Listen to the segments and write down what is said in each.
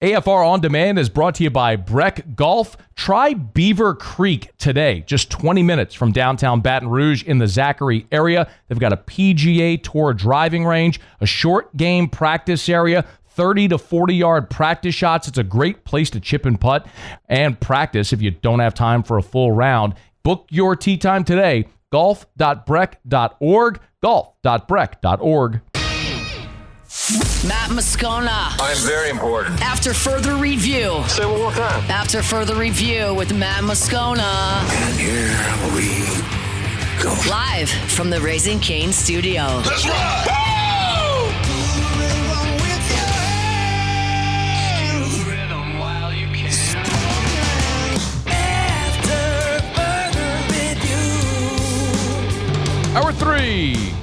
AFR On Demand is brought to you by Breck Golf. Try Beaver Creek today, just 20 minutes from downtown Baton Rouge in the Zachary area. They've got a PGA Tour driving range, a short game practice area, 30 to 40-yard practice shots. It's a great place to chip and putt and practice if you don't have time for a full round. Book your tee time today, golf.breck.org, golf.breck.org. Matt Moscona. I'm very important. After further review. Say it one more time. After further review with Matt Moscona. And here we go. Live from the Raising Cane studio. Let's rock! Hour 3.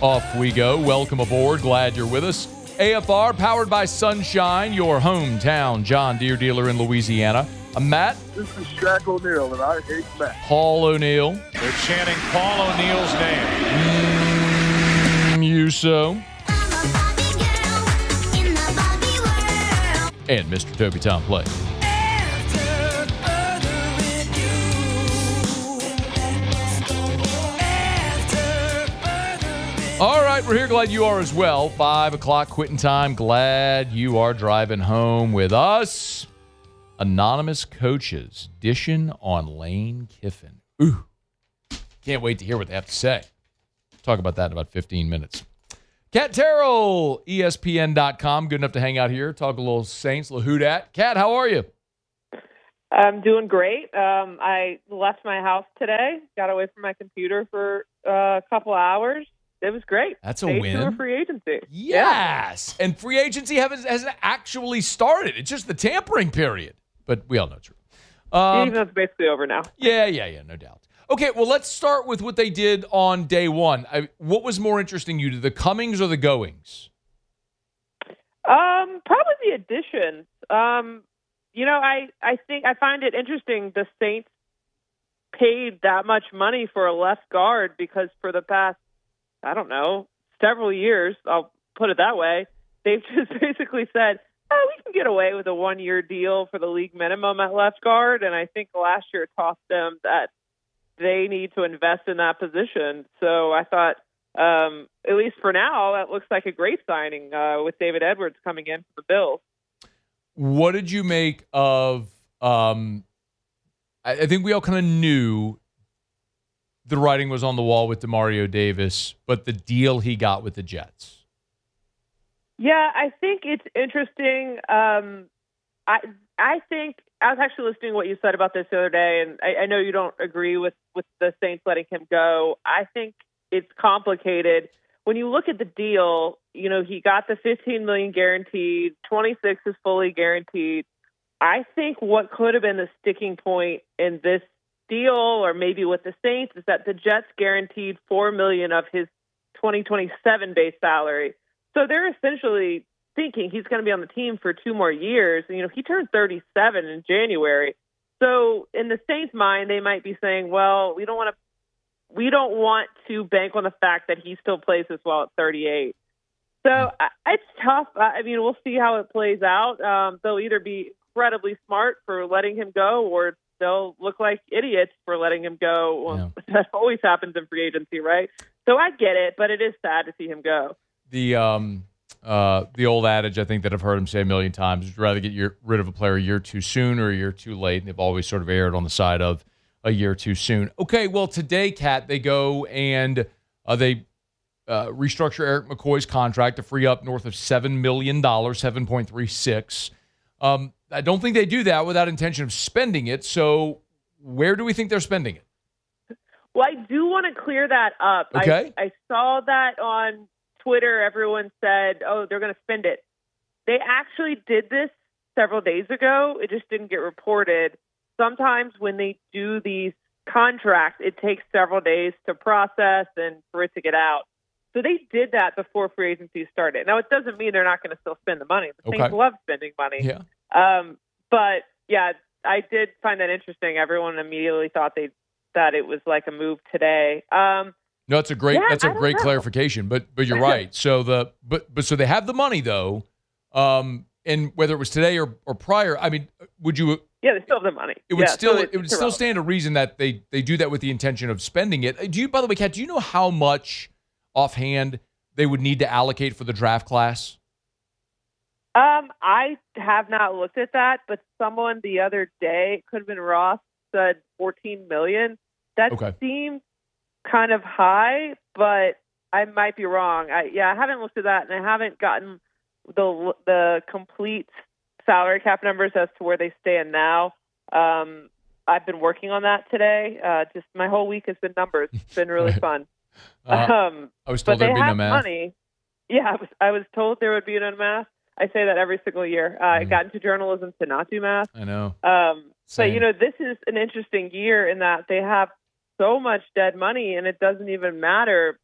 Off we go. Welcome aboard. Glad you're with us. AFR, powered by Sunshine, your hometown John Deere dealer in Louisiana. I'm Matt. This is Shaq O'Neal, and I hate Matt. Paul O'Neal. They're chanting Paul O'Neal's name. You so. And Mr. Toby Tom Play. All right, we're here. Glad you are as well. 5 o'clock quitting time. Glad you are driving home with us. Anonymous coaches dishing on Lane Kiffin. Ooh, can't wait to hear what they have to say. Talk about that in about 15 minutes. Katherine Terrell, ESPN.com. Good enough to hang out here. Talk a little Saints, a little Houdat. Kat, how are you? I'm doing great. I left my house today. Got away from my computer for a couple hours. It was great. That's a Day win. 2 of free agency. Yes. Yeah. And free agency hasn't actually started. It's just the tampering period. But we all know it's true. Even though it's basically over now. Yeah, no doubt. Okay, well, let's start with what they did on day one. What was more interesting you to, the comings or the goings? Probably the additions. I think I find it interesting the Saints paid that much money for a left guard because for the past, I don't know, several years, I'll put it that way, they've just basically said, we can get away with a one-year deal for the league minimum at left guard. And I think last year it taught them that they need to invest in that position. So I thought, at least for now, that looks like a great signing with David Edwards coming in for the Bills. What did you make of, I think we all kind of knew the writing was on the wall with Demario Davis, but the deal he got with the Jets. Yeah, I think it's interesting. I think I was actually listening to what you said about this the other day, and I know you don't agree with the Saints letting him go. I think it's complicated. When you look at the deal, he got the $15 million guaranteed, 26 is fully guaranteed. I think what could have been the sticking point in this deal, or maybe with the Saints, is that the Jets guaranteed $4 million of his 2027 base salary. So they're essentially thinking he's going to be on the team for 2 more years. And, he turned 37 in January. So in the Saints' mind, they might be saying, well, we don't want to bank on the fact that he still plays as well at 38. So it's tough. We'll see how it plays out. They'll either be incredibly smart for letting him go, or they'll look like idiots for letting him go. Well, yeah. That always happens in free agency, right? So I get it, but it is sad to see him go. The old adage, I think, that I've heard him say a million times, is rather get rid of a player a year too soon or a year too late. And they've always sort of erred on the side of a year too soon. Okay, well, today, Kat, they go and they restructure Eric McCoy's contract to free up north of $7 million, 7.36. I don't think they do that without intention of spending it. So where do we think they're spending it? Well, I do want to clear that up. Okay. I saw that on Twitter. Everyone said, they're going to spend it. They actually did this several days ago. It just didn't get reported. Sometimes when they do these contracts, it takes several days to process and for it to get out. So they did that before free agency started. Now, it doesn't mean they're not going to still spend the money. The Saints love spending money. Yeah. But, yeah, I did find that interesting. Everyone immediately thought that it was like a move today. No, that's a great clarification. But you're right. So so they have the money though. and whether it was today or prior, I mean, would you? Yeah, they still have the money. It would still it's still stand to reason that they do that with the intention of spending it. Do you, by the way, Kat, do you know how much offhand they would need to allocate for the draft class? I have not looked at that, but someone the other day, it could have been Ross, said $14 million. That seems kind of high, but I might be wrong. I haven't looked at that, and I haven't gotten the complete salary cap numbers as to where they stand now. I've been working on that today. Just my whole week has been numbers. It's been really fun. I was told there'd be no math. Money. Yeah, I was told there would be no math. I say that every single year. I got into journalism to not do math. I know. But, this is an interesting year in that they have so much dead money, and it doesn't even matter.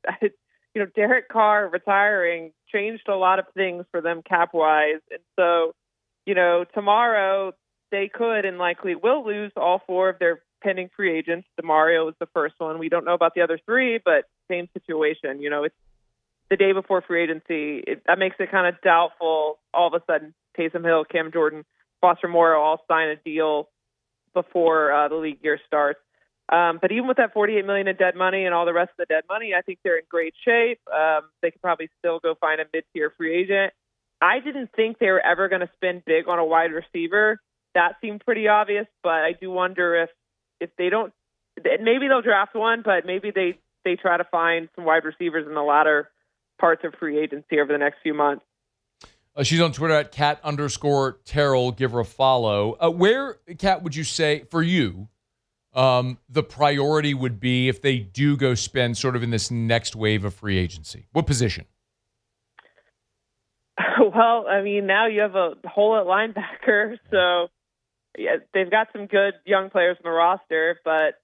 Derek Carr retiring changed a lot of things for them cap-wise. And so, tomorrow they could and likely will lose all 4 of their pending free agents. DeMario is the first one. We don't know about the other 3, but same situation. It's the day before free agency. That makes it kind of doubtful. All of a sudden, Taysom Hill, Cam Jordan, Foster Moreau all sign a deal before the league year starts. But even with that $48 million in dead money and all the rest of the dead money, I think they're in great shape. They could probably still go find a mid-tier free agent. I didn't think they were ever going to spend big on a wide receiver. That seemed pretty obvious, but I do wonder if they don't, maybe they'll draft one, but maybe they try to find some wide receivers in the latter parts of free agency over the next few months. She's on Twitter at @Kat_Terrell. Give her a follow. Where, Kat, would you say for you the priority would be if they do go spend sort of in this next wave of free agency? What position? Well, I mean, now you have a hole at linebacker, so yeah, they've got some good young players on the roster, but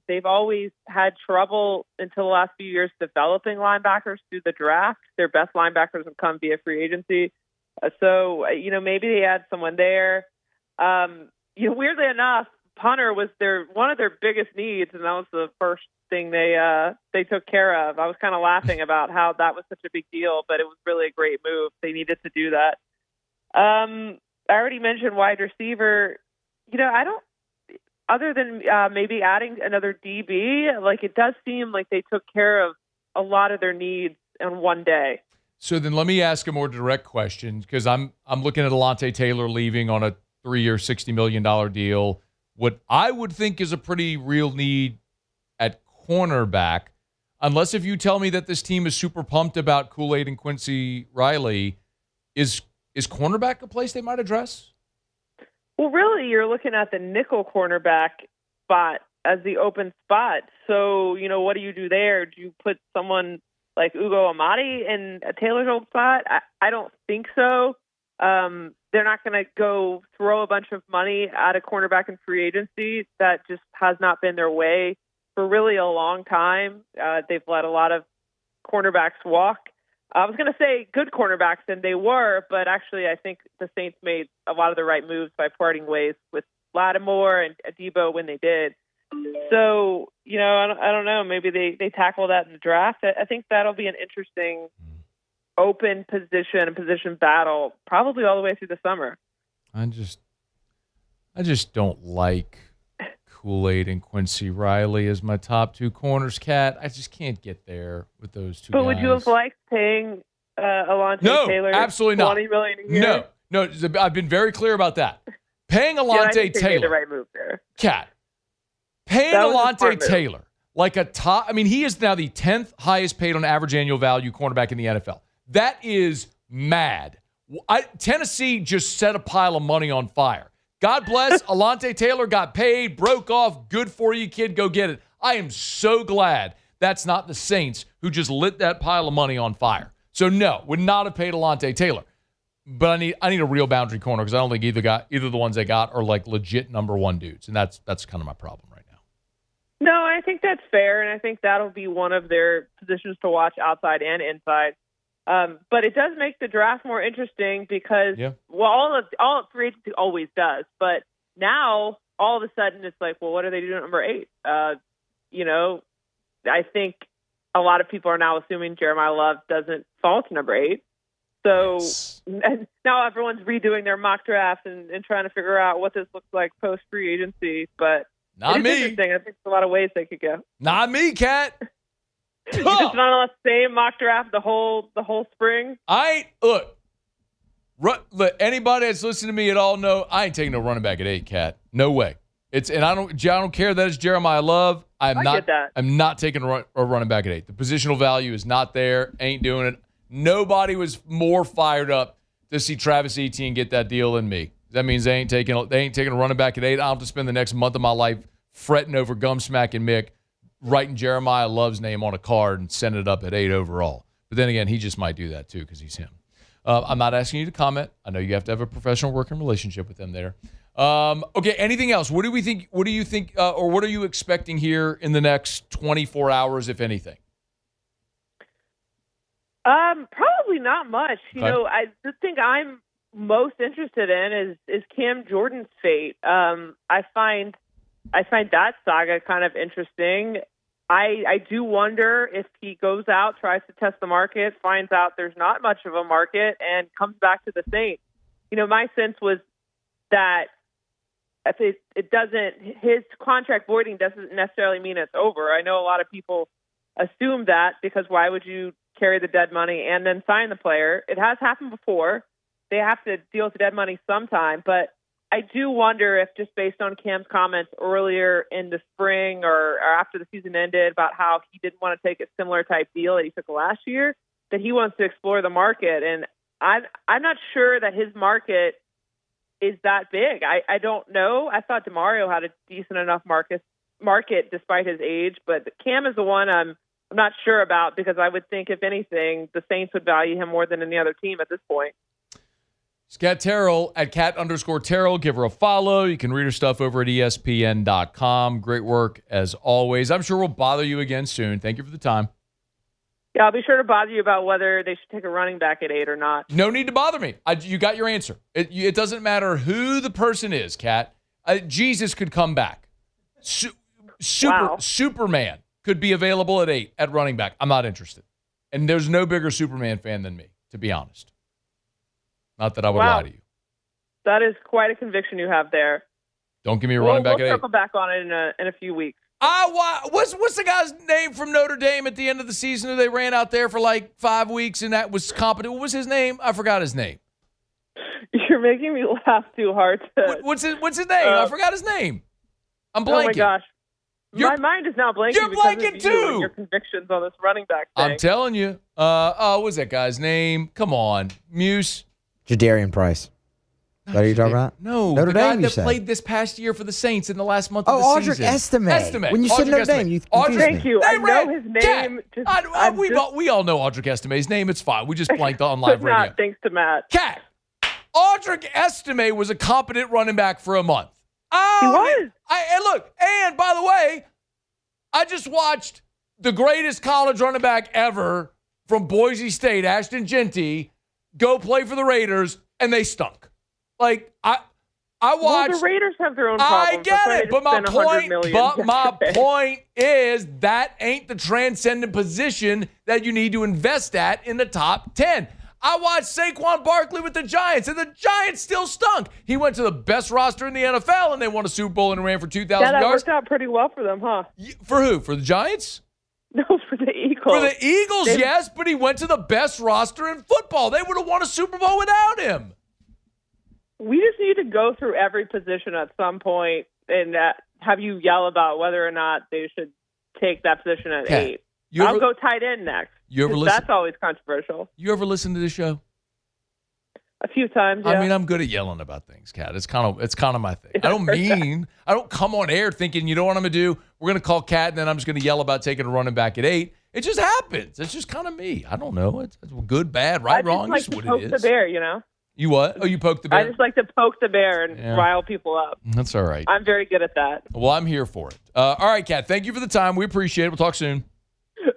they've always had trouble until the last few years developing linebackers through the draft. Their best linebackers have come via free agency. So, maybe they add someone there. Weirdly enough, punter was one of their biggest needs, and that was the first thing they took care of. I was kind of laughing about how that was such a big deal, but it was really a great move. They needed to do that. I already mentioned wide receiver. I don't, other than maybe adding another DB, like it does seem like they took care of a lot of their needs in one day. So then let me ask a more direct question, because I'm looking at Alontae Taylor leaving on a 3-year, $60 million deal. What I would think is a pretty real need at cornerback, unless if you tell me that this team is super pumped about Kool-Aid and Quincy Riley, is cornerback a place they might address? Well, really, you're looking at the nickel cornerback spot as the open spot. So, what do you do there? Do you put someone like Ugo Amadi in Taylor's old spot? I don't think so. They're not going to go throw a bunch of money at a cornerback in free agency. That just has not been their way for really a long time. They've let a lot of cornerbacks walk. I was going to say good cornerbacks, and they were, but actually I think the Saints made a lot of the right moves by parting ways with Lattimore and Debo when they did. So, I don't know. Maybe they tackle that in the draft. I think that'll be an interesting open position battle, probably all the way through the summer. I just don't like Kool-Aid and Quincy Riley as my top 2 corners, Kat. I just can't get there with those 2 guys. But would you have liked paying Alontae Taylor absolutely not. $20 million a year? No, I've been very clear about that. Paying Alontae Taylor. Made the right move there. Kat, paying Alontae Taylor like a top, he is now the 10th highest paid on average annual value cornerback in the NFL. That is mad. Tennessee just set a pile of money on fire. God bless. Alontae Taylor got paid, broke off. Good for you, kid. Go get it. I am so glad that's not the Saints who just lit that pile of money on fire. So, no, would not have paid Alontae Taylor. But I need a real boundary corner because I don't think either of the ones they got are like legit number 1 dudes. And that's kind of my problem right now. No, I think that's fair. And I think that'll be one of their positions to watch outside and inside. But it does make the draft more interesting because, all free agency always does. But now, all of a sudden, it's like, well, what do they do at number 8? I think a lot of people are now assuming Jeremiah Love doesn't fall to number 8. So Yes. and now everyone's redoing their mock drafts and trying to figure out what this looks like post free agency. But Not it's me. interesting. I think there's a lot of ways they could go. Not me, Kat. It's not on the same mock draft the whole spring. Look, anybody that's listening to me at all know I ain't taking no running back at 8, Kat. No way. I don't care that it's Jeremiah Love. I get that. I'm not taking a running back at 8. The positional value is not there. Ain't doing it. Nobody was more fired up to see Travis Etienne get that deal than me. That means they ain't taking a running back at 8. I'll have to spend the next month of my life fretting over Gumsmack and Mick, writing Jeremiah Love's name on a card and sending it up at 8 overall. But then again, he just might do that too because he's him. I'm not asking you to comment. I know you have to have a professional working relationship with him there. Okay, anything else? What do you think, or what are you expecting here in the next 24 hours, if anything? Probably not much. You know, the thing I'm most interested in is Cam Jordan's fate. I find that saga kind of interesting. I do wonder if he goes out, tries to test the market, finds out there's not much of a market, and comes back to the Saints. You know, my sense was that if it doesn't, his contract voiding doesn't necessarily mean it's over. I know a lot of people assume that because why would you carry the dead money and then sign the player? It has happened before. They have to deal with the dead money sometime, but I do wonder if just based on Cam's comments earlier in the spring or after the season ended about how he didn't want to take a similar type deal that he took last year, that he wants to explore the market. And I'm not sure that his market is that big. I don't know. I thought DeMario had a decent enough market despite his age, but Cam is the one I'm not sure about because I would think, if anything, the Saints would value him more than any other team at this point. It's Kat Terrell at Kat_Terrell. Give her a follow. You can read her stuff over at ESPN.com. Great work as always. I'm sure we'll bother you again soon. Thank you for the time. Yeah, I'll be sure to bother you about whether they should take a running back at 8 or not. No need to bother me. You got your answer. It doesn't matter who the person is, Kat. Jesus could come back. Superman could be available at 8 at running back. I'm not interested. And there's no bigger Superman fan than me, to be honest. Not that I would lie to you. That is quite a conviction you have there. Don't give me a running back at 8. We'll circle back on it in a few weeks. What's the guy's name from Notre Dame at the end of the season who they ran out there for like 5 weeks and that was competent? What was his name? I forgot his name. You're making me laugh too hard. What's his name? I forgot his name. I'm blanking. Oh my gosh. My mind is now blanking. You're blanking of too. You and your convictions on this running back thing. I'm telling you. What's that guy's name? Come on. Muse. Jadarian Price. Is that what you're talking about? No, Notre the guy Dame, that played this past year for the Saints in the last month of the Audric season. Estime. When you said Notre Dame, you confused me. Thank you. I know his name. We all know Audric Estime's name. It's fine. We just blanked on live radio. Not thanks to Matt. Kat, Audric Estime was a competent running back for a month. He was. And by the way, I just watched the greatest college running back ever from Boise State, Ashton Genty, go play for the Raiders, and they stunk. Like, I watched. Well, the Raiders have their own problems. I get it, but my point is that ain't the transcendent position that you need to invest at in the top 10. I watched Saquon Barkley with the Giants, and the Giants still stunk. He went to the best roster in the NFL, and they won a Super Bowl and ran for 2,000 yards. Yeah, that worked out pretty well for them, huh? For who? For the Giants? No, for the Eagles. For the Eagles, yes, but he went to the best roster in football. They would have won a Super Bowl without him. We just need to go through every position at some point and have you yell about whether or not they should take that position at 8. I'll go tight end next. You ever listen? That's always controversial. You ever listen to this show? A few times, yeah. I mean, I'm good at yelling about things, Kat. It's kind of my thing. I don't come on air thinking, you know what I'm going to do? We're going to call Kat, and then I'm just going to yell about taking a running back at 8. It just happens. It's just kind of me. I don't know. It's good, bad, right, wrong. It's what it is. I just like to poke the bear, you know? You what? Oh, you poke the bear? I just like to poke the bear and rile people up. That's all right. I'm very good at that. Well, I'm here for it. All right, Kat. Thank you for the time. We appreciate it. We'll talk soon.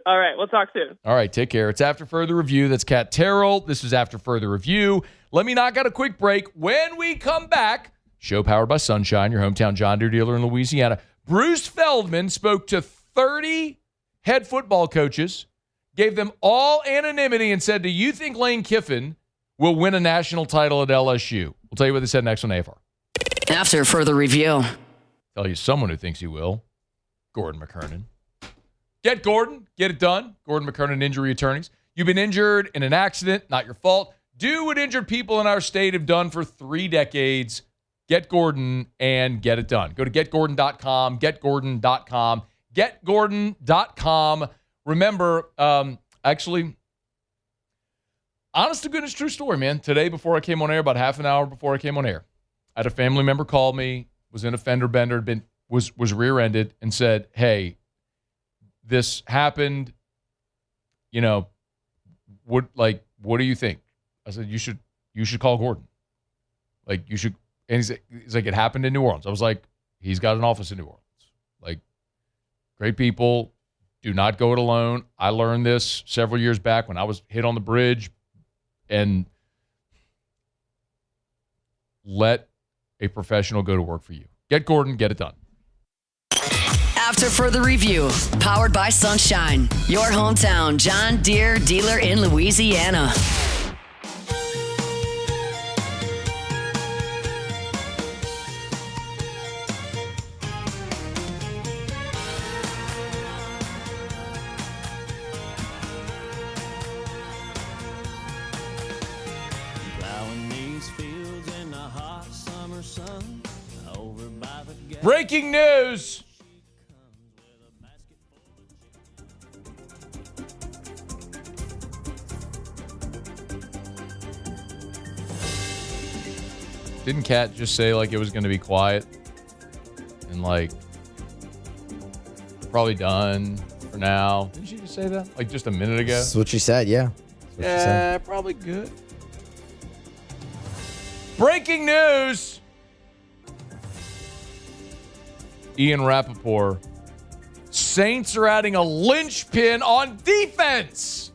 All right. We'll talk soon. All right. Take care. It's After Further Review. That's Kat Terrell. This is After Further Review. Let me knock out a quick break. When we come back, show powered by Sunshine, your hometown John Deere dealer in Louisiana. Bruce Feldman spoke to 30 head football coaches, gave them all anonymity, and said, do you think Lane Kiffin will win a national title at LSU. We'll tell you what they said next on AFR. After further review. Tell you someone who thinks he will. Gordon McKernan. Get Gordon. Get it done. Gordon McKernan Injury Attorneys. You've been injured in an accident. Not your fault. Do what injured people in our state have done for 3 decades. Get Gordon and get it done. Go to getgordon.com. Getgordon.com. Getgordon.com. Remember, actually, honest to goodness, true story, man. Today, before I came on air, about half an hour before I came on air, I had a family member call me, was in a fender bender, was rear-ended, and said, hey, this happened, what do you think? I said, you should call Gordon. Like, you should, and he's like, it happened in New Orleans. I was like, he's got an office in New Orleans. Like, great people, do not go it alone. I learned this several years back when I was hit on the bridge, and let a professional go to work for you. Get Gordon, get it done. After further review, powered by Sunshine, your hometown John Deere dealer in Louisiana. Breaking news. Didn't Kat just say like it was going to be quiet and like probably done for now? Didn't she just say that like just a minute ago? That's what she said, yeah. Yeah, probably good. Breaking news. Ian Rappaport. Saints are adding a linchpin on defense.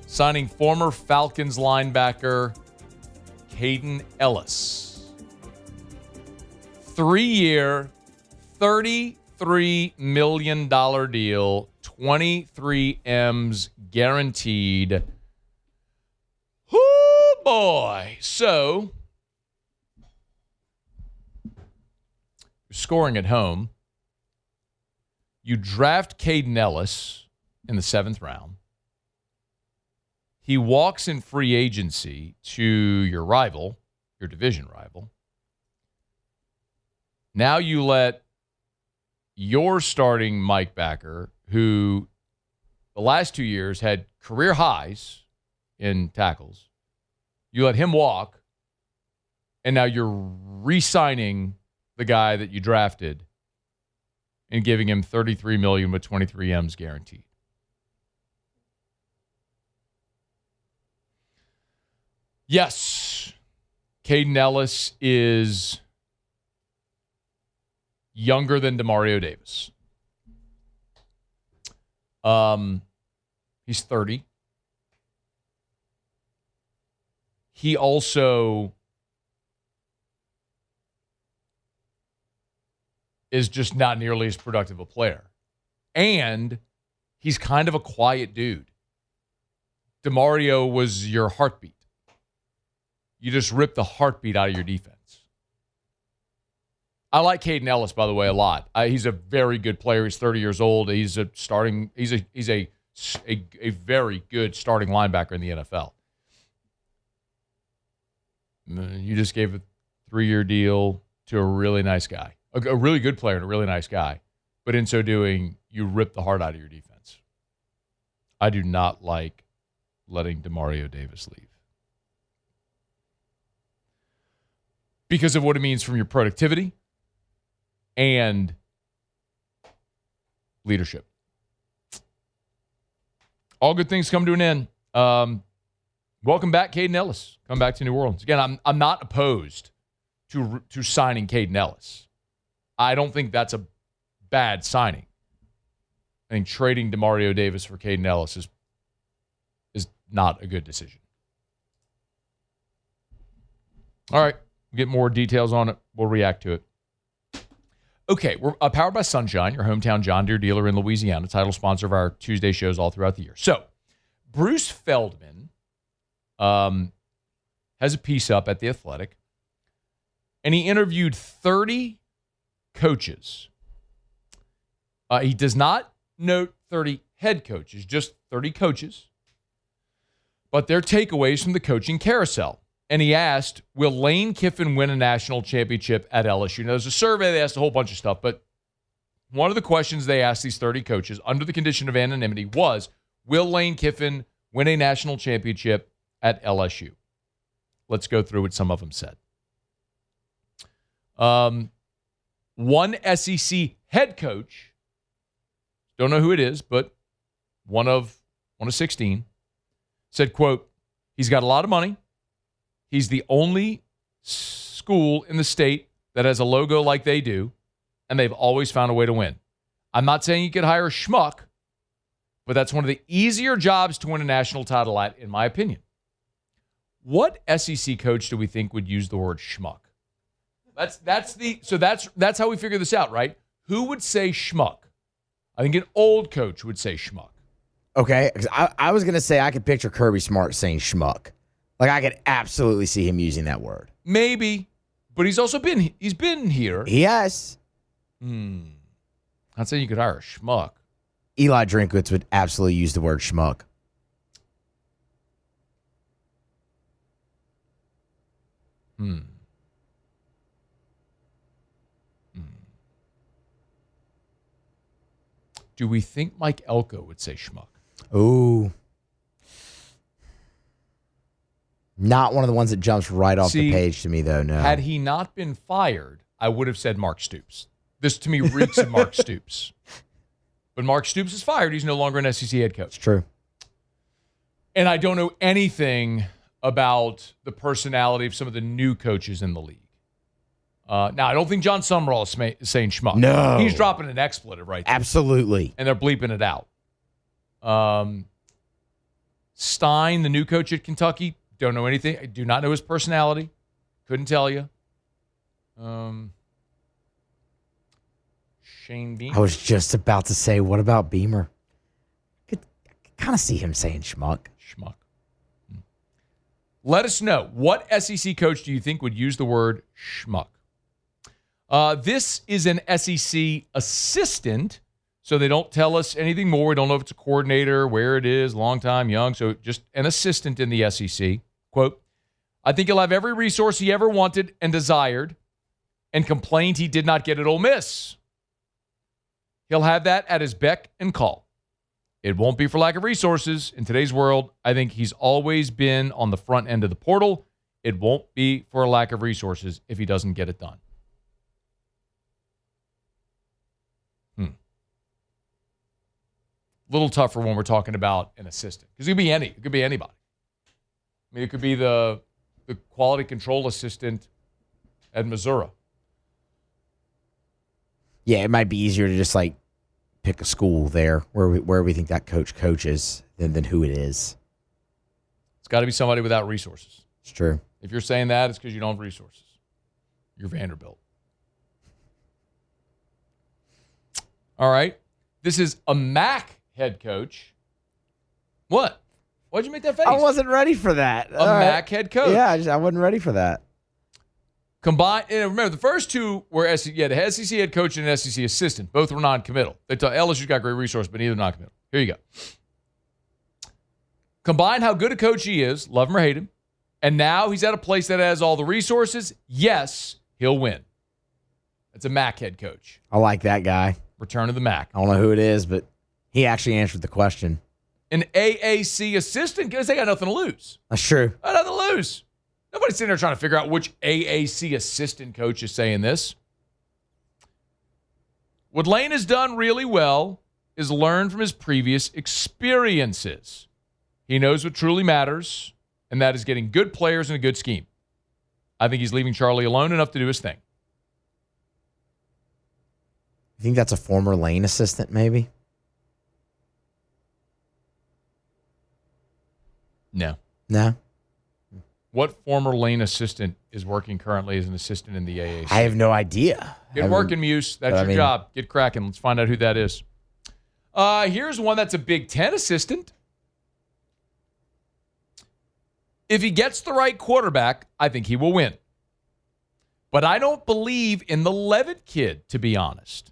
Signing former Falcons linebacker Caden Ellis. 3-year, $33 million deal, 23 M's guaranteed. Oh boy. So, scoring at home. You draft Caden Ellis in the 7th round. He walks in free agency to your rival, your division rival. Now you let your starting Mike Backer, who the last 2 years had career highs in tackles, you let him walk, and now you're re-signing the guy that you drafted and giving him $33 million with 23 M's guaranteed. Yes, Caden Ellis is younger than Demario Davis. He's 30. He also is just not nearly as productive a player. And he's kind of a quiet dude. Demario was your heartbeat. You just ripped the heartbeat out of your defense. I like Caden Ellis, by the way, a lot. He's a very good player. He's 30 years old. He's a very good starting linebacker in the NFL. You just gave a 3-year deal to a really nice guy, a really good player and a really nice guy. But in so doing, you ripped the heart out of your defense. I do not like letting Demario Davis leave, because of what it means from your productivity and leadership. All good things come to an end. Welcome back, Caden Ellis. Come back to New Orleans. Again, I'm not opposed to signing Caden Ellis. I don't think that's a bad signing. I think trading Demario Davis for Caden Ellis is not a good decision. All right. Get more details on it. We'll react to it. Okay, we're powered by Sunshine, your hometown John Deere dealer in Louisiana, title sponsor of our Tuesday shows all throughout the year. So, Bruce Feldman has a piece up at The Athletic, and he interviewed 30 coaches. He does not note 30 head coaches, just 30 coaches, but their takeaways from the coaching carousel. And he asked, will Lane Kiffin win a national championship at LSU? Now, there's a survey. They asked a whole bunch of stuff, but one of the questions they asked these 30 coaches under the condition of anonymity was, will Lane Kiffin win a national championship at LSU? Let's go through what some of them said. One SEC head coach, don't know who it is, but one of 16, said, quote, he's got a lot of money. He's the only school in the state that has a logo like they do, and they've always found a way to win. I'm not saying you could hire a schmuck, but that's one of the easier jobs to win a national title at, in my opinion. What SEC coach do we think would use the word schmuck? That's how we figure this out, right? Who would say schmuck? I think an old coach would say schmuck. Okay, because I was going to say I could picture Kirby Smart saying schmuck. Like, I could absolutely see him using that word. Maybe, but he's been here. He has. I'd say you could hire a schmuck. Eli Drinkwitz would absolutely use the word schmuck. Do we think Mike Elko would say schmuck? Ooh. Not one of the ones that jumps right off the page to me, though, no. Had he not been fired, I would have said Mark Stoops. This, to me, reeks of Mark Stoops. But Mark Stoops is fired. He's no longer an SEC head coach. It's true. And I don't know anything about the personality of some of the new coaches in the league. Now, I don't think John Summerall is saying schmuck. No. He's dropping an expletive right there. Absolutely. And they're bleeping it out. Stein, the new coach at Kentucky, don't know anything. I do not know his personality. Couldn't tell you. Shane Beamer. I was just about to say, what about Beamer? I could kind of see him saying schmuck. Schmuck. Let us know. What SEC coach do you think would use the word schmuck? This is an SEC assistant, so they don't tell us anything more. We don't know if it's a coordinator, where it is, long time, young. So just an assistant in the SEC. Quote, I think he'll have every resource he ever wanted and desired and complained he did not get at Ole Miss. He'll have that at his beck and call. It won't be for lack of resources. In today's world, I think he's always been on the front end of the portal. It won't be for a lack of resources if he doesn't get it done. A little tougher when we're talking about an assistant. Because it could be anybody. I mean, it could be the quality control assistant at Missouri. Yeah, it might be easier to just like pick a school there where we think that coach coaches than who it is. It's got to be somebody without resources. It's true. If you're saying that, it's because you don't have resources. You're Vanderbilt. All right. This is a MAC head coach. What? Why'd you make that face? I wasn't ready for that. A MAC head coach. Yeah, I wasn't ready for that. Combined, and remember, the first two were the SEC head coach and an SEC assistant. Both were non-committal. They thought LSU's got great resource, but neither non-committal. Here you go. Combine how good a coach he is, love him or hate him, and now he's at a place that has all the resources. Yes, he'll win. That's a MAC head coach. I like that guy. Return of the MAC. I don't know who it is, but he actually answered the question. An AAC assistant, because they got nothing to lose. That's true. Got nothing to lose. Nobody's sitting there trying to figure out which AAC assistant coach is saying this. What Lane has done really well is learn from his previous experiences. He knows what truly matters, and that is getting good players and a good scheme. I think he's leaving Charlie alone enough to do his thing. You think that's a former Lane assistant, maybe? No. No? What former Lane assistant is working currently as an assistant in the AAC? I have no idea. Get working, Muse. That's your job. Get cracking. Let's find out who that is. Here's one that's a Big Ten assistant. If he gets the right quarterback, I think he will win. But I don't believe in the Levitt kid, to be honest.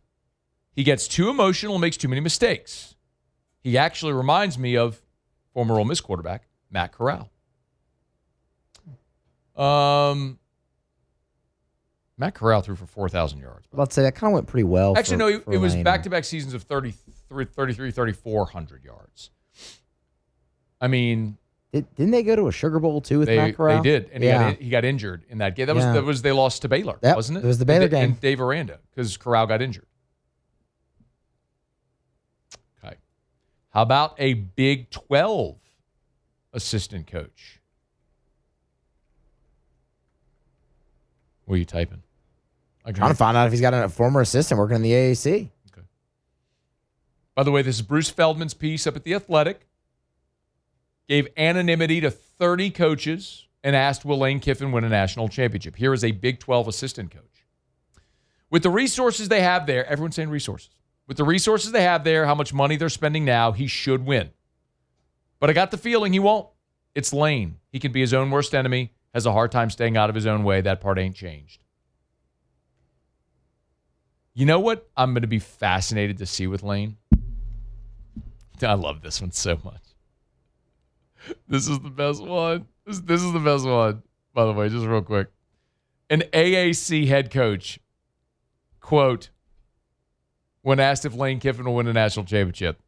He gets too emotional and makes too many mistakes. He actually reminds me of former Ole Miss quarterback Matt Corral. Matt Corral threw for 4,000 yards. Let's say that kind of went pretty well. Actually, no, it was Lane. back-to-back seasons of 3,400 yards. I mean, Didn't they go to a Sugar Bowl too with Matt Corral? They did, and he got injured in that game. That was they lost to Baylor, Yep, wasn't it? It was the Baylor game. And Dave Aranda, because Corral got injured. Okay. How about a Big 12 assistant coach? What are you typing? Trying to find out if he's got a former assistant working in the AAC. Okay. By the way, this is Bruce Feldman's piece up at The Athletic. Gave anonymity to 30 coaches and asked, will Lane Kiffin win a national championship? Here is a Big 12 assistant coach. With the resources they have there, everyone's saying resources. With the resources they have there, how much money they're spending now, he should win. But I got the feeling he won't. It's Lane. He can be his own worst enemy, has a hard time staying out of his own way. That part ain't changed. You know what I'm going to be fascinated to see with Lane? I love this one so much. This is the best one. This is the best one, by the way, just real quick. An AAC head coach, quote, when asked if Lane Kiffin will win a national championship,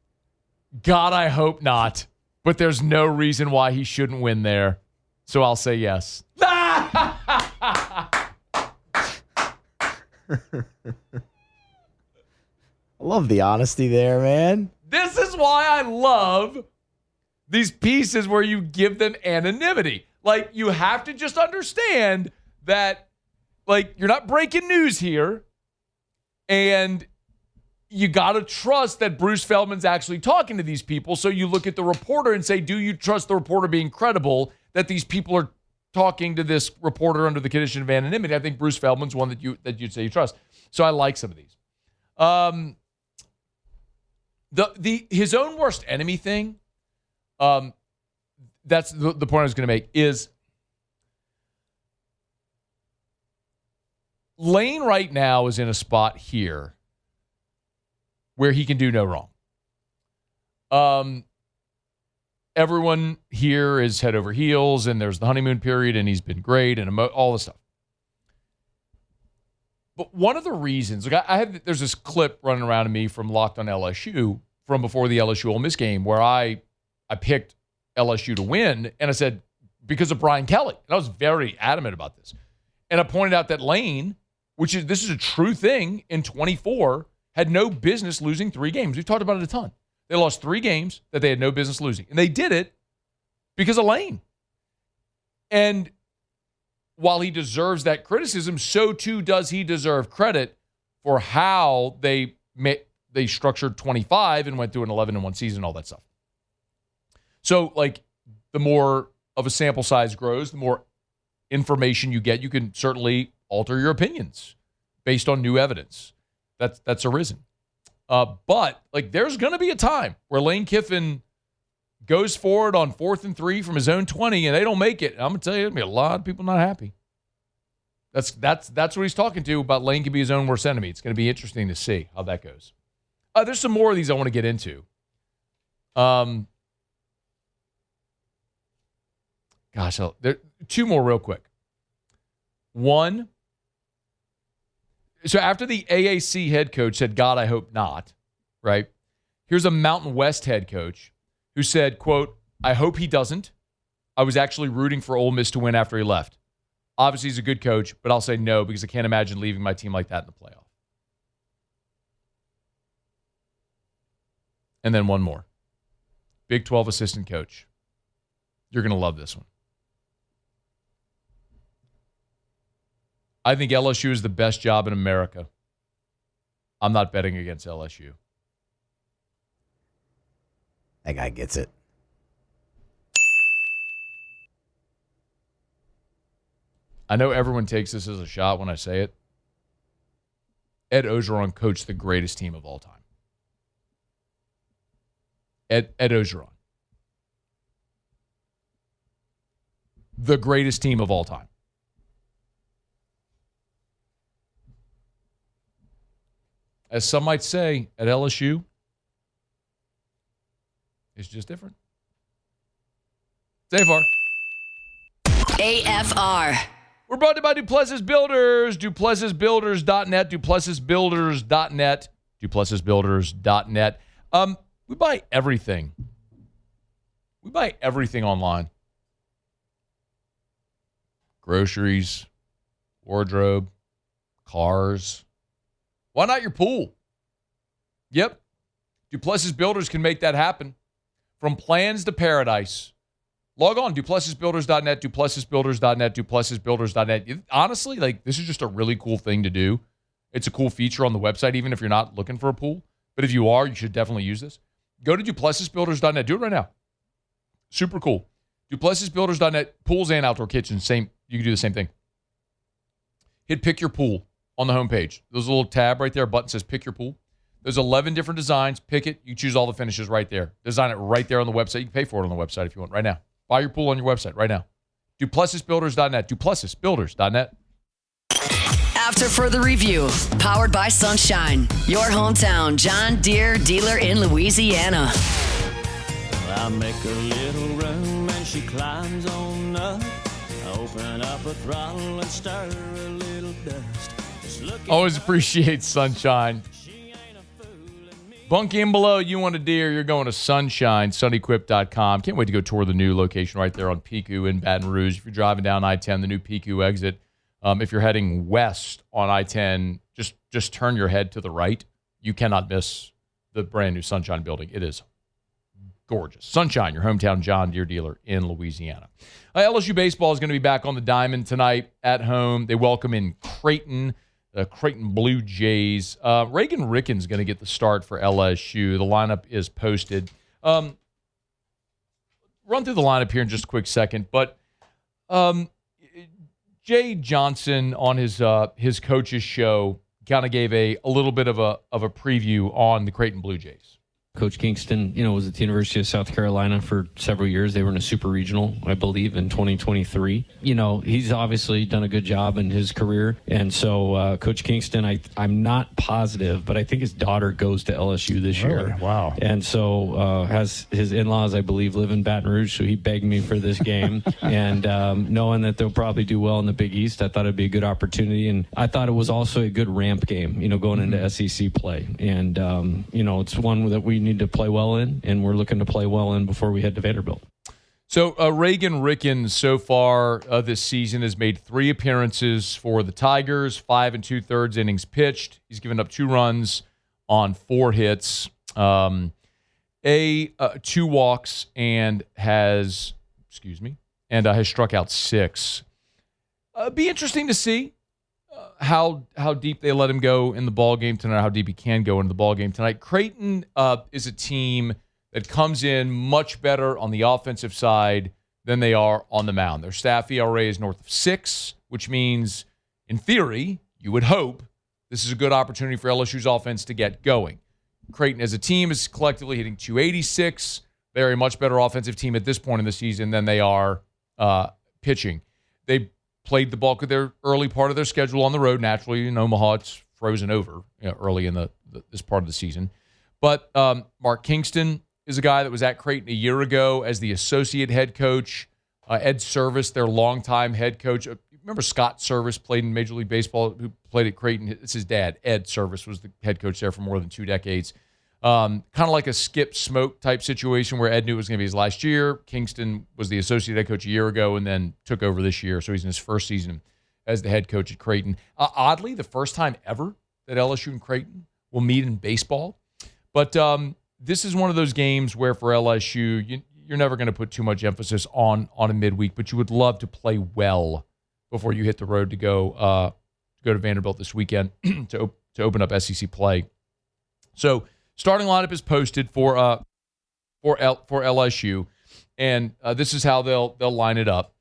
God, I hope not, but there's no reason why he shouldn't win there. So I'll say yes. I love the honesty there, man. This is why I love these pieces where you give them anonymity. Like, you have to just understand that, like, you're not breaking news here. And you got to trust that Bruce Feldman's actually talking to these people. So you look at the reporter and say, do you trust the reporter being credible that these people are talking to this reporter under the condition of anonymity? I think Bruce Feldman's one that you'd say you trust. So I like some of these. His own worst enemy thing, that's the point I was going to make, is Lane right now is in a spot here where he can do no wrong. Everyone here is head over heels, and there's the honeymoon period, and he's been great, and all this stuff. But one of the reasons, like there's this clip running around to me from Locked on LSU from before the LSU Ole Miss game where I picked LSU to win, and I said, because of Brian Kelly. And I was very adamant about this. And I pointed out that Lane, this is a true thing, in 24, had no business losing 3 games. We've talked about it a ton. They lost 3 games that they had no business losing. And they did it because of Lane. And while he deserves that criticism, so too does he deserve credit for how they structured 25 and went through an 11-1 season, all that stuff. So, like, the more of a sample size grows, the more information you get, you can certainly alter your opinions based on new evidence that's arisen. But, like, there's going to be a time where Lane Kiffin goes forward on 4th and 3 from his own 20, and they don't make it. I'm going to tell you, there's going to be a lot of people not happy. That's what he's talking to about. Lane can be his own worst enemy. It's going to be interesting to see how that goes. There's some more of these I want to get into. There 2 more real quick. One, so after the AAC head coach said, God, I hope not, right? Here's a Mountain West head coach who said, quote, I hope he doesn't. I was actually rooting for Ole Miss to win after he left. Obviously, he's a good coach, but I'll say no because I can't imagine leaving my team like that in the playoff. And then one more. Big 12 assistant coach. You're going to love this one. I think LSU is the best job in America. I'm not betting against LSU. That guy gets it. I know everyone takes this as a shot when I say it. Ed Ogeron coached the greatest team of all time. Ed Ogeron. the greatest team of all time. As some might say, at LSU, it's just different. AFR. AFR. We're brought to you by Duplessis Builders. DuplessisBuilders.net. DuplessisBuilders.net. DuplessisBuilders.net. We buy everything. We buy everything online. Groceries, wardrobe, cars. Why not your pool? Yep. Duplessis Builders can make that happen. From plans to paradise. Log on, DuplessisBuilders.net, DuplessisBuilders.net, DuplessisBuilders.net. Honestly, this is just a really cool thing to do. It's a cool feature on the website, even if you're not looking for a pool. But if you are, you should definitely use this. Go to DuplessisBuilders.net. Do it right now. Super cool. DuplessisBuilders.net, pools and outdoor kitchens. You can do the same thing. Hit pick your pool on the homepage. There's a little tab right there. A button says pick your pool. There's 11 different designs. Pick it. You choose all the finishes right there. Design it right there on the website. You can pay for it on the website if you want right now. Buy your pool on your website right now. DuplessisBuilders.net. DuplessisBuilders.net. After further review, powered by Sunshine, your hometown John Deere dealer in Louisiana. I make a little room and she climbs on up. I open up a throttle and stir a little dust. Always appreciate Sunshine. Bunky in below, you want a Deere, you're going to Sunshine, sunequip.com. Can't wait to go tour the new location right there on Pico in Baton Rouge. If you're driving down I-10, the new Pico exit. If you're heading west on I-10, just turn your head to the right. You cannot miss the brand new Sunshine building. It is gorgeous. Sunshine, your hometown John Deere dealer in Louisiana. LSU baseball is going to be back on the diamond tonight at home. They welcome in Creighton. The Creighton Blue Jays. Reagan Ricken's going to get the start for LSU. The lineup is posted. Run through the lineup here in just a quick second. But Jay Johnson on his coach's show kind of gave a little bit of a preview on the Creighton Blue Jays. Coach Kingston, was at the University of South Carolina for several years. They were in a super regional, I believe, in 2023. He's obviously done a good job in his career. And so Coach Kingston, I'm not positive, but I think his daughter goes to LSU this year. Wow. And so has his in-laws, I believe, live in Baton Rouge. So he begged me for this game. And knowing that they'll probably do well in the Big East, I thought it'd be a good opportunity. And I thought it was also a good ramp game, going into SEC play. And, it's one that we need to play well in, and we're looking to play well in before we head to Vanderbilt. So Reagan Ricken so far this season has made 3 appearances for the Tigers, 5 2/3 innings pitched. He's given up 2 runs on 4 hits, 2 walks, and has struck out 6. Be interesting to see how deep they let him go in the ball game tonight, how deep he can go into the ball game tonight. Creighton is a team that comes in much better on the offensive side than they are on the mound. Their staff ERA is north of 6, which means, in theory, you would hope this is a good opportunity for LSU's offense to get going. Creighton as a team is collectively hitting .286. They're a much better offensive team at this point in the season than they are pitching. They played the bulk of their early part of their schedule on the road. Naturally, in Omaha, it's frozen over early in this part of the season. But Mark Kingston is a guy that was at Creighton a year ago as the associate head coach. Ed Service, their longtime head coach. Remember Scott Service played in Major League Baseball, who played at Creighton. It's his dad. Ed Service was the head coach there for more than 2 decades. Kind of like a Skip Smoke type situation where Ed knew it was going to be his last year. Kingston was the associate head coach a year ago and then took over this year. So he's in his first season as the head coach at Creighton. Oddly, the first time ever that LSU and Creighton will meet in baseball. But this is one of those games where for LSU, you're never going to put too much emphasis on a midweek, but you would love to play well before you hit the road to go to Vanderbilt this weekend to open up SEC play. So starting lineup is posted for LSU, and this is how they'll line it up.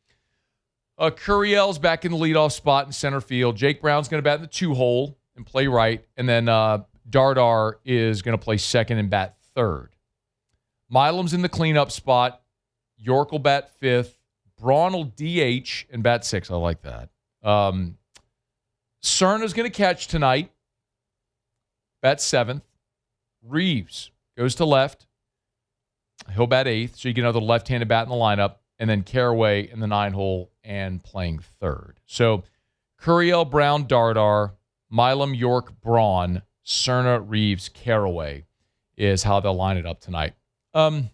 Curiel's back in the leadoff spot in center field. Jake Brown's going to bat in the 2-hole and play right, and then Dardar is going to play second and bat third. Milam's in the cleanup spot. York will bat 5th. Braun will DH and bat 6. I like that. Cerna's going to catch tonight. Bat 7th. Reeves goes to left. He'll bat 8th, so you get another left-handed bat in the lineup. And then Caraway in the 9-hole and playing 3rd. So Curiel, Brown, Dardar, Milam, York, Braun, Cerna, Reeves, Caraway is how they'll line it up tonight. On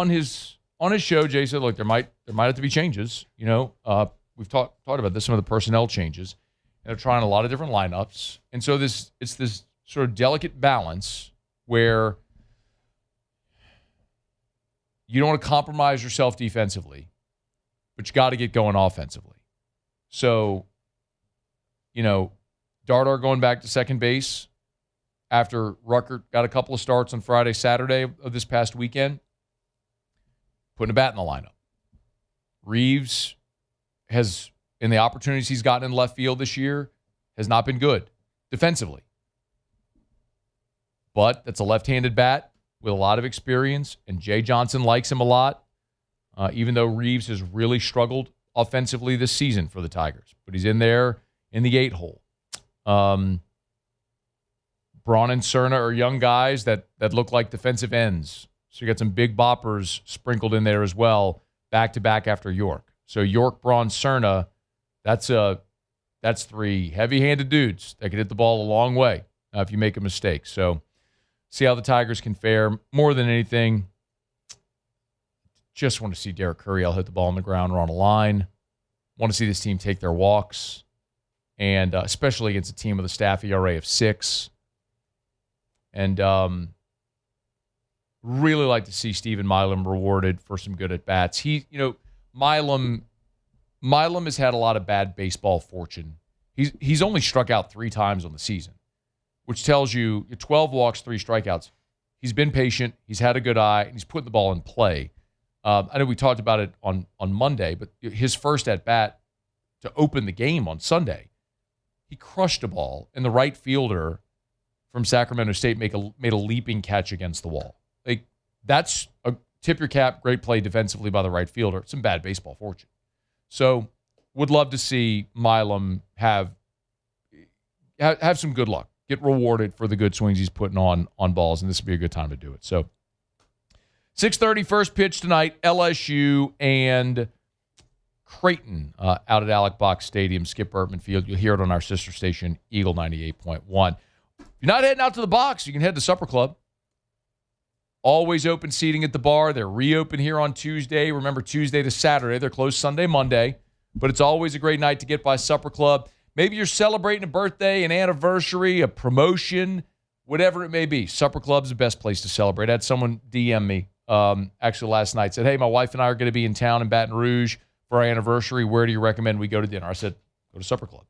his show, Jay said, "Look, there might have to be changes. We've talked about this, some of the personnel changes, and they're trying a lot of different lineups, and so it's this sort of delicate balance where you don't want to compromise yourself defensively, but you got to get going offensively. So, Dardar going back to second base after Ruckert got a couple of starts on Friday, Saturday of this past weekend, putting a bat in the lineup. Reeves has, in the opportunities he's gotten in left field this year, has not been good defensively. But that's a left-handed bat with a lot of experience, and Jay Johnson likes him a lot, even though Reeves has really struggled offensively this season for the Tigers. But he's in there in the 8-hole. Braun and Cerna are young guys that look like defensive ends. So you got some big boppers sprinkled in there as well, back-to-back after York. So York, Braun, Cerna, that's 3 heavy-handed dudes that can hit the ball a long way if you make a mistake. So see how the Tigers can fare. More than anything, just want to see Derek Curiel hit the ball on the ground or on a line. Want to see this team take their walks, and especially against a team with a staff ERA of 6. And really like to see Stephen Milam rewarded for some good at-bats. Milam has had a lot of bad baseball fortune. He's only struck out 3 times on the season, which tells you 12 walks, 3 strikeouts. He's been patient. He's had a good eye, and he's putting the ball in play. I know we talked about it on Monday, but his first at-bat to open the game on Sunday, he crushed a ball, and the right fielder from Sacramento State made a leaping catch against the wall. Like, that's a tip your cap, great play defensively by the right fielder. Some bad baseball fortune. So would love to see Milam have some good luck, get rewarded for the good swings he's putting on balls, and this would be a good time to do it. So 6:30 first pitch tonight, LSU and Creighton out at Alec Box Stadium, Skip Bertman Field. You'll hear it on our sister station, Eagle 98.1. If you're not heading out to the box, you can head to Supper Club. Always open seating at the bar. They're reopened here on Tuesday. Remember, Tuesday to Saturday. They're closed Sunday, Monday. But it's always a great night to get by Supper Club. Maybe you're celebrating a birthday, an anniversary, a promotion, whatever it may be. Supper Club's the best place to celebrate. I had someone DM me actually last night. Said, hey, my wife and I are going to be in town in Baton Rouge for our anniversary. Where do you recommend we go to dinner? I said, go to Supper Club.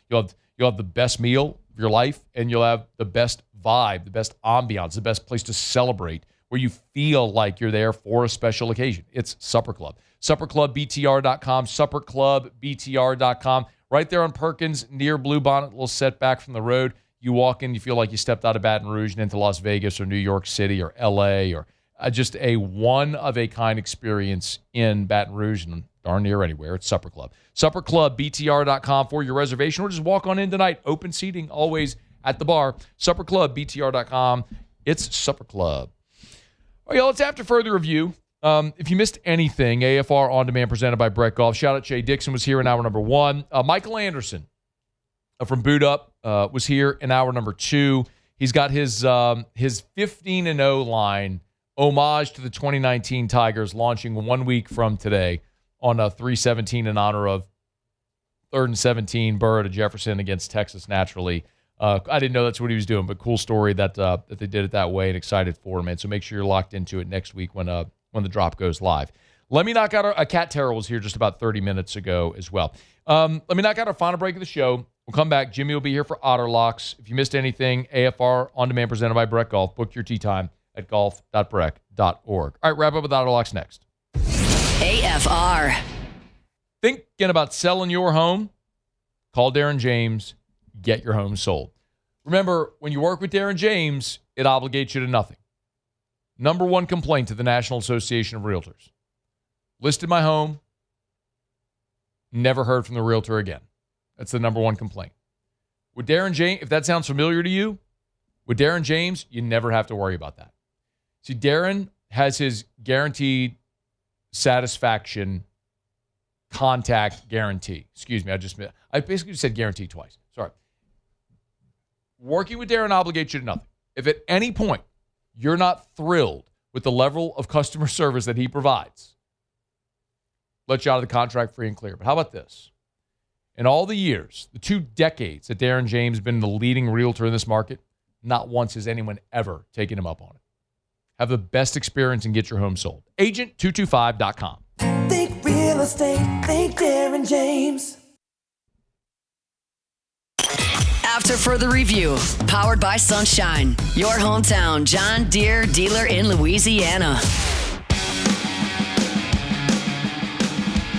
You'll have the best meal of your life, and you'll have the best vibe, the best ambiance, the best place to celebrate where you feel like you're there for a special occasion. It's Supper Club. SupperClubBTR.com, SupperClubBTR.com. Right there on Perkins, near Bluebonnet, a little setback from the road. You walk in, you feel like you stepped out of Baton Rouge and into Las Vegas or New York City or L.A. or just a one-of-a-kind experience in Baton Rouge and darn near anywhere. It's Supper Club. SupperClubBTR.com for your reservation, or just walk on in tonight. Open seating always at the bar. SupperClubBTR.com. It's Supper Club. All right, y'all, it's after further review. If you missed anything, AFR On Demand presented by Brett Golf. Shout out Jay Dixon was here in hour number 1. Michael Anderson from Boot Up was here in hour number 2. He's got his 15-0 line, homage to the 2019 Tigers, launching 1 week from today on 3/17 in honor of 3rd and 17, Burrow to Jefferson against Texas naturally. I didn't know that's what he was doing, but cool story that they did it that way, and excited for him, man. So make sure you're locked into it next week when the drop goes live. Let me knock out Kat Terrell was here just about 30 minutes ago as well. Let me knock out our final break of the show. We'll come back. Jimmy will be here for Otter Locks. If you missed anything, AFR On Demand presented by Brett Golf. Book your tee time at golf.breck.org. All right, wrap up with Otter Locks next. AFR. Thinking about selling your home? Call Darren James. Get your home sold. Remember, when you work with Darren James, it obligates you to nothing. Number one complaint to the National Association of Realtors. Listed my home, never heard from the realtor again. That's the number one complaint. With Darren James, if that sounds familiar to you, with Darren James, you never have to worry about that. See, Darren has his guaranteed satisfaction contact guarantee. Excuse me, I basically said guarantee twice. Sorry. Working with Darren obligates you to nothing. If at any point you're not thrilled with the level of customer service that he provides, let you out of the contract free and clear. But how about this? In all the years, the 2 decades that Darren James has been the leading realtor in this market, not once has anyone ever taken him up on it. Have the best experience and get your home sold. Agent225.com. Think real estate, think Darren James. After further review, powered by Sunshine, your hometown John Deere dealer in Louisiana.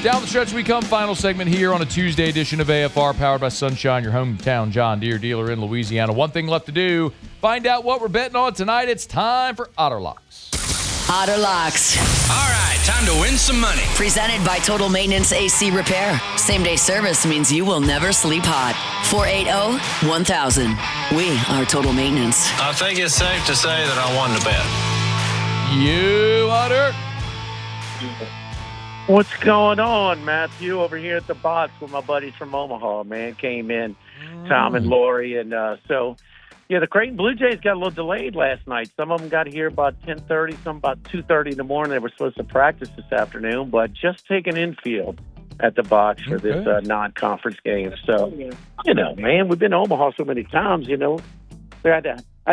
Down the stretch we come, final segment here on a Tuesday edition of AFR, powered by Sunshine, your hometown John Deere dealer in Louisiana. One thing left to do, find out what we're betting on tonight. It's time for Otter Locks. Otter Locks. All right, time to win some money. Presented by Total Maintenance AC Repair. Same-day service means you will never sleep hot. 480-1000. We are Total Maintenance. I think it's safe to say that I won the bet. You, Otter. What's going on, Matthew? Over here at the box with my buddies from Omaha, man. Came in, Tom and Lori. And the Creighton Blue Jays got a little delayed last night. Some of them got here about 10:30, some about 2:30 in the morning. They were supposed to practice this afternoon, but just taking infield at the box for this non-conference game. So, man, we've been to Omaha so many times,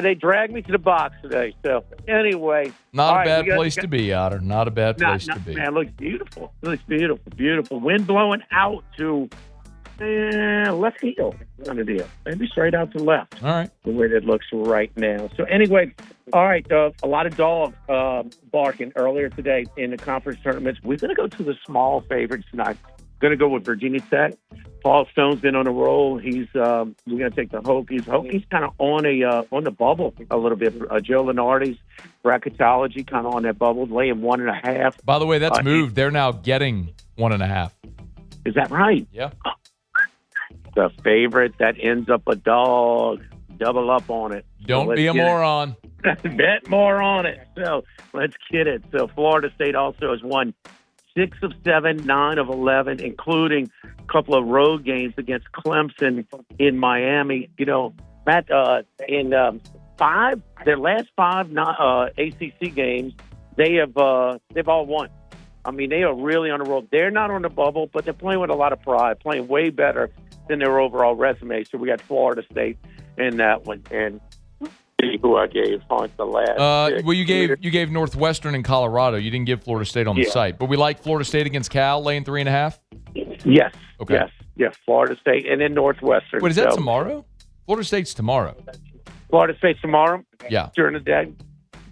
they dragged me to the box today. So, anyway. Not a bad place to be, Otter. Not a bad place to be. Man, it looks beautiful. It looks beautiful, beautiful. Wind blowing out to left field. Maybe straight out to left. All right. The way that looks right now. So, anyway, all right, a lot of dogs barking earlier today in the conference tournaments. We're going to go to the small favorites tonight. Going to go with Virginia Tech. Paul Stone's been on a roll. We're going to take the Hokies. Hokies kind of on the bubble a little bit. Joe Lenardi's bracketology kind of on that bubble, laying 1.5. By the way, that's moved. They're now getting 1.5. Is that right? Yeah. The favorite that ends up a dog. Double up on it. Don't be a moron. Bet more on it. So let's get it. So Florida State also has won 6 of 7, 9 of 11, including a couple of road games against Clemson in Miami. Matt, in their last 5 ACC games, they've all won. I mean, they are really on the road. They're not on the bubble, but they're playing with a lot of pride, playing way better than their overall resume. So we got Florida State in that one, and who I gave on the last. Well, you gave Northwestern and Colorado. You didn't give Florida State on the site, but we like Florida State against Cal, laying 3.5. Yes. Okay. Yes. Florida State and then Northwestern. Wait, is that tomorrow? Florida State's tomorrow. Florida State's tomorrow. Yeah. During the day.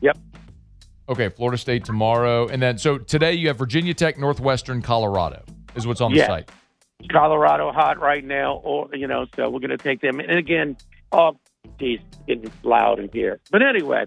Yep. Okay, Florida State tomorrow, and then so today you have Virginia Tech, Northwestern, Colorado is what's on the site. Colorado hot right now, so we're going to take them. And again, geez, getting loud in here. But anyway,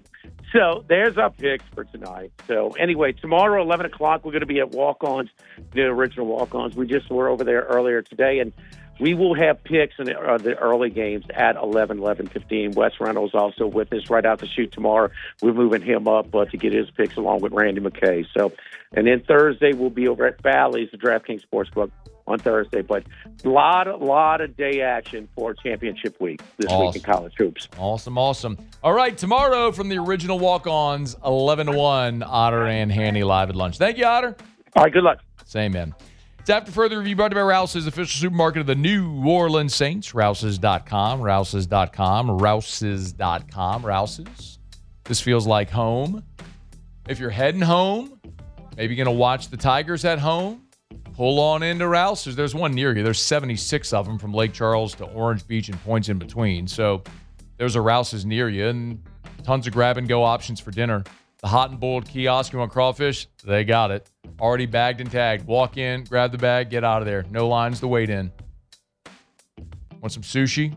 so there's our picks for tonight. So anyway, tomorrow, 11 o'clock, we're going to be at Walk-Ons, the original Walk-Ons. We just were over there earlier today, and we will have picks in the early games at 11:15. Wes Reynolds also with us right out the chute tomorrow. We're moving him up to get his picks along with Randy McKay. So, and then Thursday we'll be over at Bally's, the DraftKings Sportsbook, on Thursday. But a lot of day action for championship week this week in college hoops. Awesome. All right, tomorrow from the original Walk-Ons, 11 to 1, Otter and Hanny live at lunch. Thank you, Otter. All right, good luck. Same, man. It's After Further Review brought to you by Rouse's, official supermarket of the New Orleans Saints. Rouse's.com. Rouse's. This feels like home. If you're heading home, maybe you're going to watch the Tigers at home, pull on into Rouse's. There's one near you. There's 76 of them from Lake Charles to Orange Beach and points in between. So there's a Rouse's near you and tons of grab-and-go options for dinner. The hot and boiled kiosk, you want crawfish? They got it. Already bagged and tagged. Walk in, grab the bag, get out of there. No lines to wait in. Want some sushi?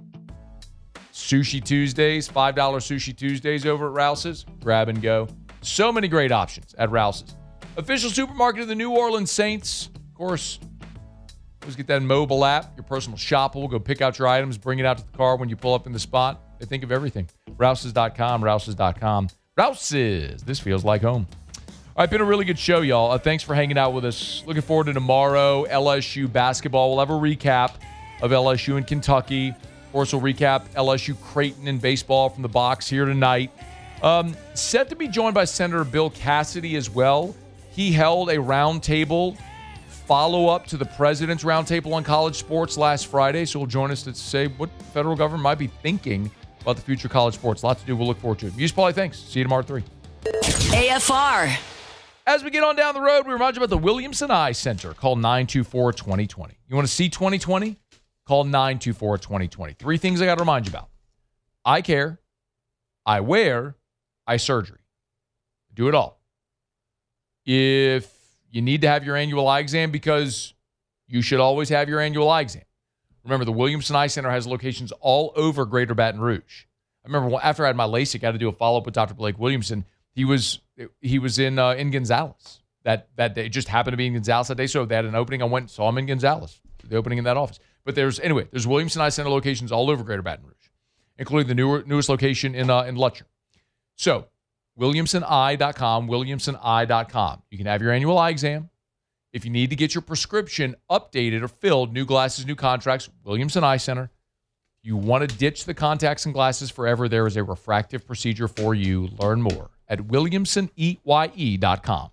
Sushi Tuesdays, $5 Sushi Tuesdays over at Rouse's. Grab and go. So many great options at Rouse's. Official supermarket of the New Orleans Saints. Of course, always get that mobile app. Your personal shopper will go pick out your items, bring it out to the car when you pull up in the spot. They think of everything. Rouses.com, Rouses.com. Rouses. This feels like home. All right, been a really good show, y'all. Thanks for hanging out with us. Looking forward to tomorrow, LSU basketball. We'll have a recap of LSU and Kentucky. Of course, we'll recap LSU Creighton and baseball from the box here tonight. Set to be joined by Senator Bill Cassidy as well. He held a roundtable follow-up to the president's roundtable on college sports last Friday, so he'll join us to say what the federal government might be thinking about the future of college sports. Lots to do. We'll look forward to it. Muse Pauly, thanks. See you tomorrow at 3. AFR. As we get on down the road, we remind you about the Williamson Eye Center. Call 924-2020. You want to see 2020? Call 924-2020. 3 things I got to remind you about. Eye care, eye wear, eye surgery. Do it all. If you need to have your annual eye exam, because you should always have your annual eye exam. Remember, the Williamson Eye Center has locations all over Greater Baton Rouge. I remember after I had my LASIK, I had to do a follow-up with Dr. Blake Williamson. He was in Gonzales that day. It just happened to be in Gonzales that day, so they had an opening. I went and saw him in Gonzales, the opening in that office. But there's Williamson Eye Center locations all over Greater Baton Rouge, including the newest location in Lutcher. So, WilliamsonEye.com, WilliamsonEye.com. You can have your annual eye exam. If you need to get your prescription updated or filled, new glasses, new contracts, Williamson Eye Center. You want to ditch the contacts and glasses forever, there is a refractive procedure for you. Learn more at WilliamsonEye.com.